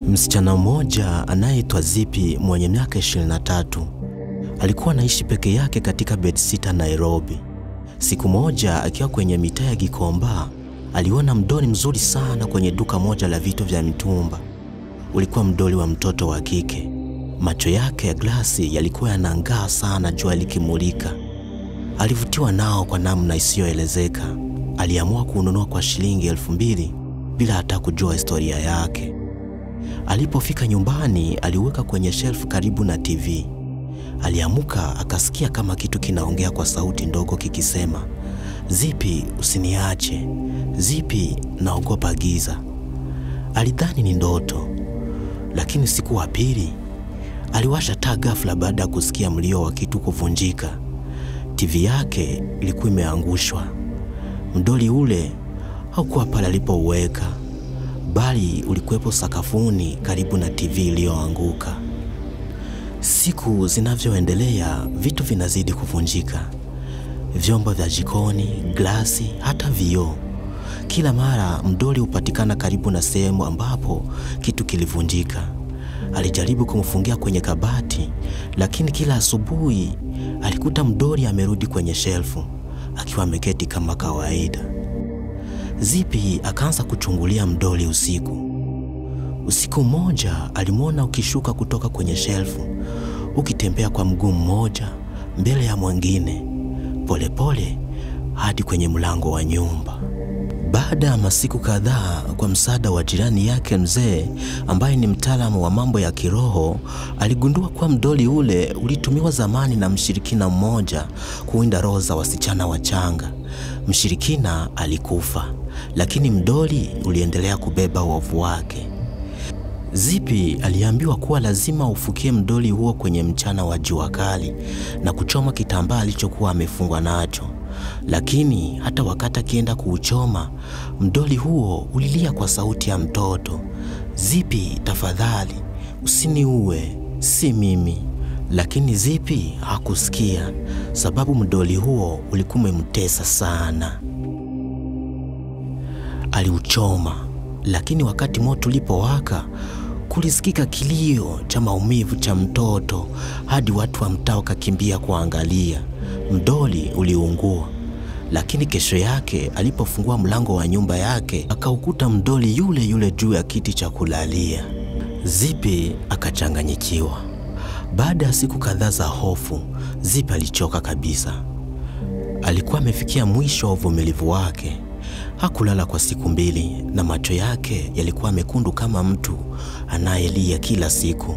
Msichana mmoja anayeitwa Zipi mwenye miaka 23 alikuwa anaishi peke yake katika bedsitter Nairobi. Siku moja akiwa kwenye mitaa ya Gikomba, aliona mdoli mzuri sana kwenye duka moja la vitu vya mitumba. Ulikuwa mdoli wa mtoto wa kike. Macho yake ya glasi yalikuwa yanang'aa sana jua likimulika. Alivutiwa nao kwa namna isiyoelezeka. Aliamua kununua kwa shilingi 2000 bila hata kujua historia yake. Alipofika nyumbani, aliweka kwenye shelf karibu na TV. Aliamuka akasikia kama kitu kinaongea kwa sauti ndogo kikisema, "Zipi, usiniache. Zipi, naogopa giza." Alidhani ni ndoto. Lakini siku wa pili, aliwasha taa ghafla baada ya kusikia mlio wa kitu kuvunjika. TV yake ilikuwa imeangushwa. Mdoli ule haukuwa pale alipouweka, bali ulikuwepo sakafuni karibu na TV iliyoanguka. Siku zinavyoendelea, vitu vinazidi kuvunjika. Vyombo vya jikoni, glasi, hata vioo. Kila mara mdoli hupatikana karibu na sehemu ambapo kitu kilivunjika. Alijaribu kumfungia kwenye kabati, lakini kila asubuhi alikuta mdoli amerudi kwenye shelfu akiwa ameketi kama kawaida. Zipi akaanza kuchungulia mdoli usiku. Usiku mmoja alimwona ukishuka kutoka kwenye shelfu, ukitembea kwa mguu mmoja mbele ya mwingine, polepole hadi kwenye mlango wa nyumba. Baada ya masiku kadhaa, kwa msaada wa jirani yake mzee ambaye ni mtaalamu wa mambo ya kiroho, aligundua kuwa mdoli ule ulitumiwa zamani na mshirikina mmoja kuwinda roho za wasichana wachanga. Mshirikina alikufa, lakini mdoli uliendelea kubeba uovu wake. Zipi aliambiwa kuwa lazima ufukie mdoli huo kwenye mchana wa jua kali na kuchoma kitambaa alichokuwa amefungwa nacho. Lakini hata wakati akienda kuuchoma, mdoli huo ulilia kwa sauti ya mtoto, "Zipi, tafadhali, usiniue, si mimi." Lakini Zipi hakusikia, sababu mdoli huo ulikuwa umemtesa sana. Aliuchoma, lakini wakati moto ulipowaka, kulisikika kilio cha maumivu cha mtoto hadi watu wa mtaa wakakimbia kuangalia. Mdoli uliungua, lakini kesho yake alipofungua mlango wa nyumba yake, akaukuta mdoli yule yule juu ya kiti cha kulalia. Zipi akachanganyikiwa. Baada ya siku kadhaa za hofu, Zipi alichoka kabisa. Alikuwa amefikia mwisho wa uvumilivu wake. Hakulala kwa siku 2 na macho yake yalikuwa mekundu kama mtu anayelia kila siku.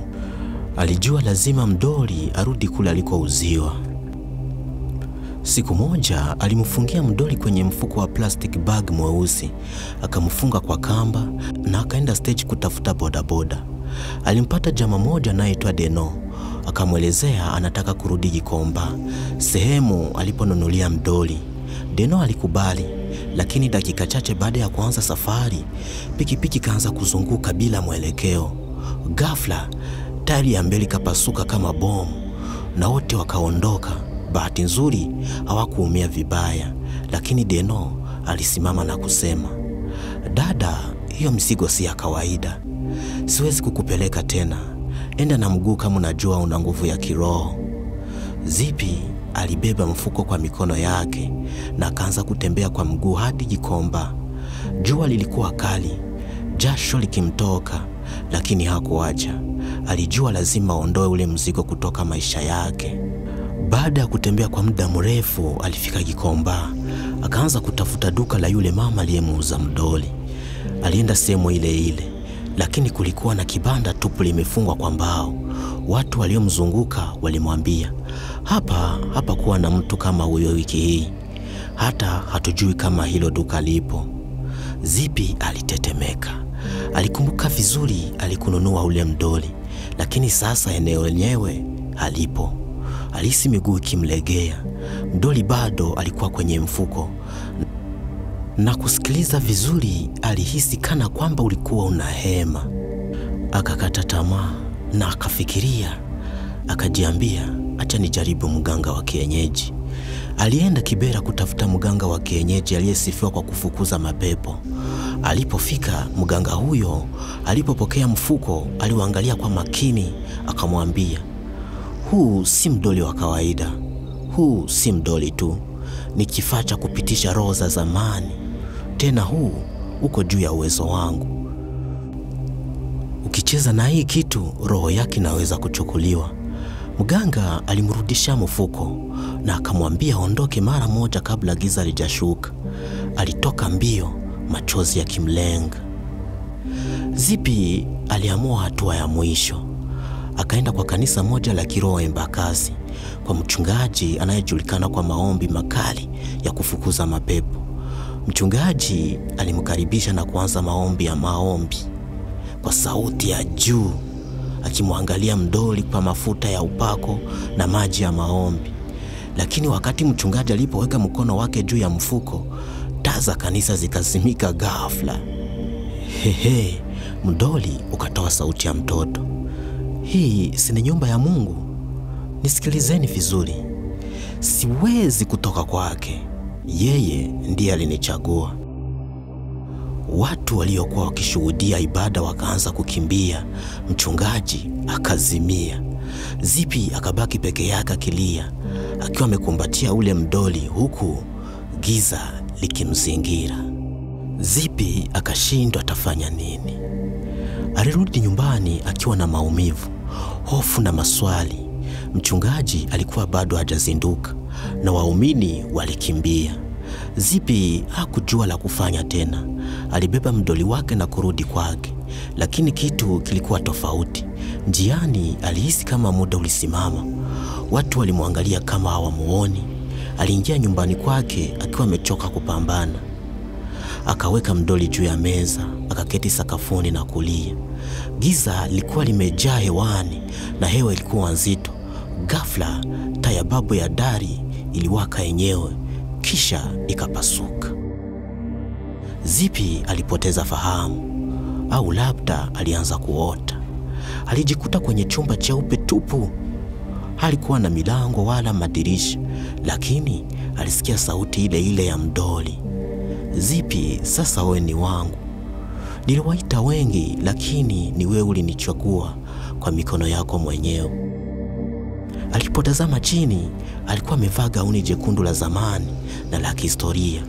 Alijua lazima mdoli arudi kule alikouziwa. Siku moja alimfungia mdoli kwenye mfuko wa plastic bag mweusi, akamfunga kwa kamba na akaenda stage kutafuta bodaboda. Alimpata jamaa moja anaitwa Deno, akamwelezea anataka kurudi Gikomba, sehemu aliponunulia mdoli. Deno alikubali, lakini dakika chache baada ya kuanza safari, pikipiki kaanza kuzunguka bila mwelekeo. Ghafla, tairi ya mbele kapasuka kama bomu na wote wakaondoka. Bahati nzuri hawakuumia vibaya, lakini Deno alisimama na kusema, "Dada, hiyo mzigo si ya kawaida. Siwezi kukupeleka tena. Enda na mguu kama unajua una nguvu ya kiroho." Zipi alibeba mfuko kwa mikono yake na akaanza kutembea kwa mguu hadi Gikomba. Jua lilikuwa kali, jasho likimtoka, lakini hakuacha. Alijua lazima aondoe ule mzigo kutoka maisha yake. Baada ya kutembea kwa muda mrefu, alifika Gikomba. Akaanza kutafuta duka la yule mama aliyemuuza mdoli. Alienda sehemu ile ile, lakini kulikuwa na kibanda tupu limefungwa kwa mbao. Watu waliomzunguka walimwambia, hapa kuwa na mtu kama huyo wiki hii. Hata hatujui kama hilo duka lipo." Zipi alitetemeka. Alikumbuka vizuri alikununua ule mdoli, lakini sasa eneo lenyewe halipo. Alihisi miguu ikimlegea. Mdoli bado alikuwa kwenye mfuko, na kusikiliza vizuri alihisi kana kwamba ulikuwa unahema. Akakata tamaa na akafikiria, akajiambia, "Acha nijaribu mganga wa kienyeji." Alienda Kibera kutafuta mganga wa kienyeji aliyesifiwa kwa kufukuza mapepo. Alipofika, mganga huyo alipopokea mfuko, aliuangalia kwa makini, akamwambia, huu si mdoli wa kawaida. Huu si mdoli tu, ni kifaa cha kupitisha roho za zamani. Tena huu uko juu ya uwezo wangu. Ukicheza na hii kitu, roho yake inaweza kuchukuliwa. Mganga alimrudisha mfuko na akamwambia aondoke mara moja kabla giza lijashuka. Alitoka mbio, machozi yakimlenga. Zipi aliamua hatua ya mwisho. Akaenda kwa kanisa moja la kiroho Embakasi, kwa mchungaji anayejulikana kwa maombi makali ya kufukuza mapepo. Mchungaji alimkaribisha na kuanza maombi kwa sauti ya juu, akimwangalia mdoli kwa mafuta ya upako na maji ya maombi. Lakini wakati mchungaji alipoweka mkono wake juu ya mfuko, taa za kanisa zikazimika ghafla. Hehe, mdoli ukatoa sauti ya mtoto. Hii si ni nyumba ya Mungu? Nisikilizeni vizuri. Siwezi kutoka kwake. Yeye ndiye alinichagua. Watu waliokuwa wakishuhudia ibada wakaanza kukimbia. Mchungaji akazimia. Zipi akabaki peke yake akilia, akiwa amekumbatia ule mdoli, huku giza likimzingira. Zipi akashindwa atafanya nini. Alirudi nyumbani akiwa na maumivu, hofu na maswali. Mchungaji alikuwa bado hajazinduka na waumini walikimbia. Zipi hakujua la kufanya tena. Alibeba mdoli wake na kurudi kwake, lakini kitu kilikuwa tofauti. Njiani alihisi kama muda ulisimama. Watu walimwangalia kama hawamuoni. Aliingia nyumbani kwake akiwa amechoka kupambana. Akaweka mdoli juu ya meza, akaketi sakafuni na kulia. Giza lilikuwa limejaa hewani na hewa ilikuwa nzito. Ghafla taa ya babu ya dari iliwaka yenyewe, kisha ikapasuka. Zipi alipoteza fahamu, au labda alianza kuota. Alijikuta kwenye chumba cheupe tupu. Halikuwa na milango wala madirisha, lakini alisikia sauti ile ile ya mdoli. Zipi, sasa wewe ni wangu. Niliwaita wengi, lakini ni wewe ulinichagua kwa mikono yako mwenyewe. Alipotazama chini, alikuwa amevaa gauni jekundu la zamani na la kihistoria.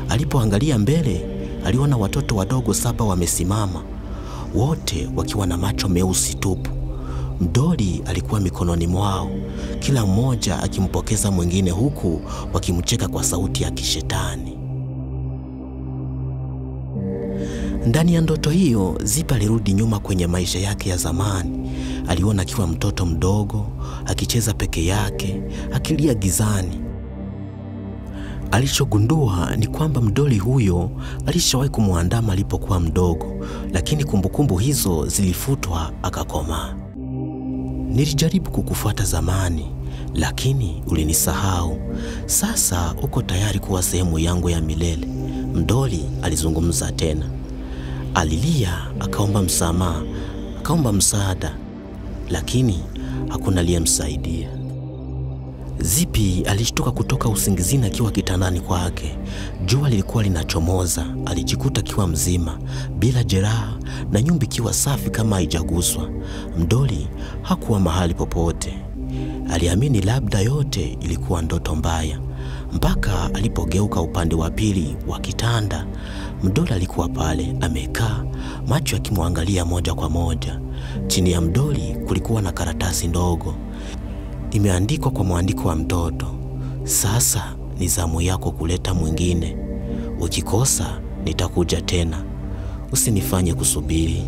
Alipoangalia mbele, aliona watoto wadogo 7 wamesimama, wote wakiwa na macho meusi tupu. Mdoli alikuwa mikononi mwao, kila mmoja akimpokeza mwingine, huku wakimcheka kwa sauti ya kishetani. Ndani ya ndoto hiyo, Zipa alirudi nyuma kwenye maisha yake ya zamani. Aliona akiwa mtoto mdogo, akicheza peke yake, akilia gizani. Alichogundua ni kwamba mdoli huyo alishawahi kumwandama alipokuwa mdogo, lakini kumbukumbu hizo zilifutwa akakomaa. Nilijaribu kukufuata zamani, lakini ulinisahau. Sasa uko tayari kuwa sehemu yangu ya milele. Mdoli alizungumza tena. Alilia, akaomba msamaha, akaomba msaada, lakini hakuna aliyemsaidia. Zipi alishtuka kutoka usingizini akiwa kitandani kwake. Jua lilikuwa linachomoza. Alijikuta akiwa mzima, bila jeraha, na nyumba ikiwa safi kama haijaguswa. Mdoli hakuwa mahali popote. Aliamini labda yote ilikuwa ndoto mbaya, mpaka alipogeuka upande wa pili wa kitanda. Mdoli alikuwa pale amekaa, macho yakimwangalia moja kwa moja. Chini ya mdoli kulikuwa na karatasi ndogo, imeandikwa kwa mwandiko wa mtoto. Sasa ni zamu yako kuleta mwingine. Ukikosa nitakuja tena. Usinifanye kusubiri.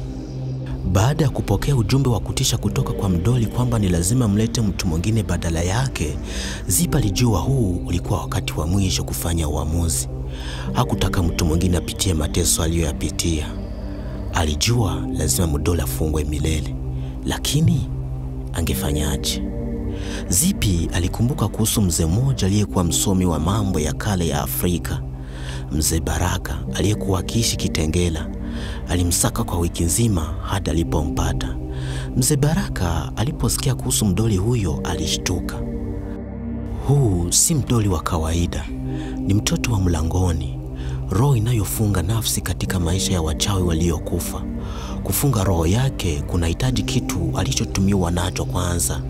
Baada ya kupokea ujumbe wa kutisha kutoka kwa mdoli kwamba ni lazima mlete mtu mwingine badala yake, Zipa alijua huu ulikuwa wakati wa mwisho kufanya uamuzi. Hakutaka mtu mwingine apitie mateso aliyoyapitia. Alijua lazima mdoli afungwe milele, lakini angefanyaje? Zipi alikumbuka kuhusu mzee mmoja aliyekuwa msomi wa mambo ya kale ya Afrika. Mzee Baraka aliyekuwa akiishi Kitengela. Alimsaka kwa wiki nzima hadi alipompata. Mzee Baraka aliposikia kuhusu mdoli huyo alishtuka. Huu si mdoli wa kawaida, ni mtoto wa mlangoni. roho inayofunga nafsi katika maisha ya wachawi waliokufa. Kufunga roho yake kunahitaji kitu alichotumiwa nacho kwanza: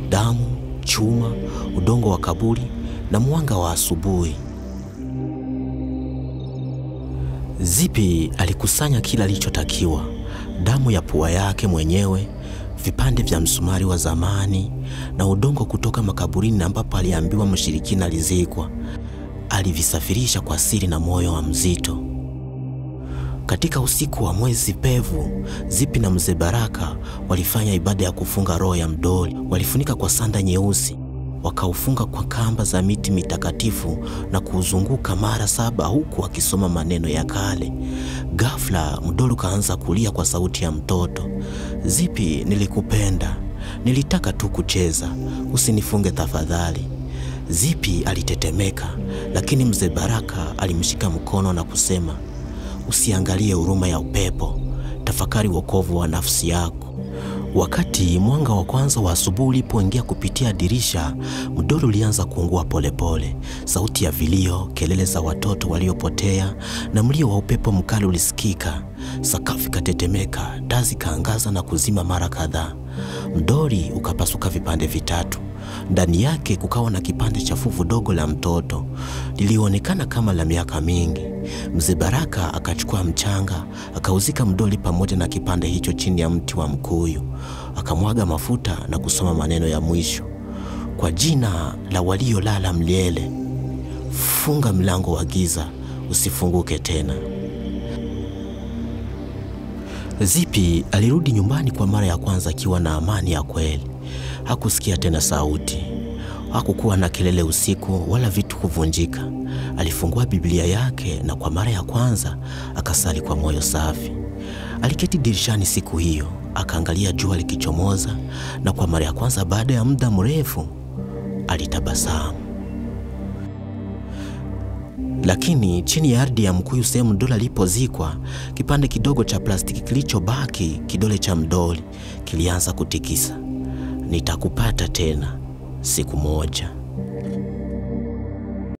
damu, chuma, udongo wa kaburi na mwanga wa asubuhi. Zipi alikusanya kila alichotakiwa: damu ya pua yake mwenyewe, vipande vya msumari wa zamani na udongo kutoka makaburini ambapo aliambiwa mshirikina alizikwa. Alivisafirisha kwa siri na moyo wa mzito. Katika usiku wa mwezi pevu, Zipi na Mzee Baraka walifanya ibada ya kufunga roho ya mdoli. Walifunika kwa sanda nyeusi, wakaufunga kwa kamba za miti mitakatifu na kuuzunguka mara 7 huku wakisoma maneno ya kale. Ghafla mdoli kaanza kulia kwa sauti ya mtoto: "Zipi, nilikupenda. Nilitaka tu kucheza. Usinifunge tafadhali." Zipi alitetemeka, lakini Mzee Baraka alimshika mkono na kusema: "Usiangalie huruma ya upepo. Tafakari wokovu wa nafsi yako." Wakati mwanga wa kwanza wa asubuhi ulipoingia kupitia dirisha, mdoli ulianza kuungua polepole. Sauti ya vilio, kelele za watoto waliopotea na mlio wa upepo mkali ulisikika. Sakafu ikatetemeka, taa zikaangaza na kuzima mara kadhaa. Mdoli ukapasuka vipande vitatu. Ndani yake kukawa na kipande cha fuvu dogo la mtoto. Lilionekana kama la miaka mingi. Mzee Baraka akachukua mchanga, akauzika mdoli pamoja na kipande hicho chini ya mti wa mkuyu. Akamwaga mafuta na kusoma maneno ya mwisho: "Kwa jina la waliolala milele, funga mlango wa giza, usifunguke tena." Zipi alirudi nyumbani kwa mara ya kwanza akiwa na amani ya kweli. Hakusikia tena sauti. Hakukuwa na kelele usiku wala vitu kuvunjika. Alifungua Biblia yake na kwa mara ya kwanza akasali kwa moyo safi. Aliketi dirishani siku hiyo, akaangalia jua likichomoza, na kwa mara ya kwanza baada ya muda mrefu alitabasamu. Lakini chini ya ardhi ya mkuyu, sehemu mdoli alipozikwa, kipande kidogo cha plastiki kilichobaki, kidole cha mdoli, kilianza kutikisa: "Nitakupata tena siku moja."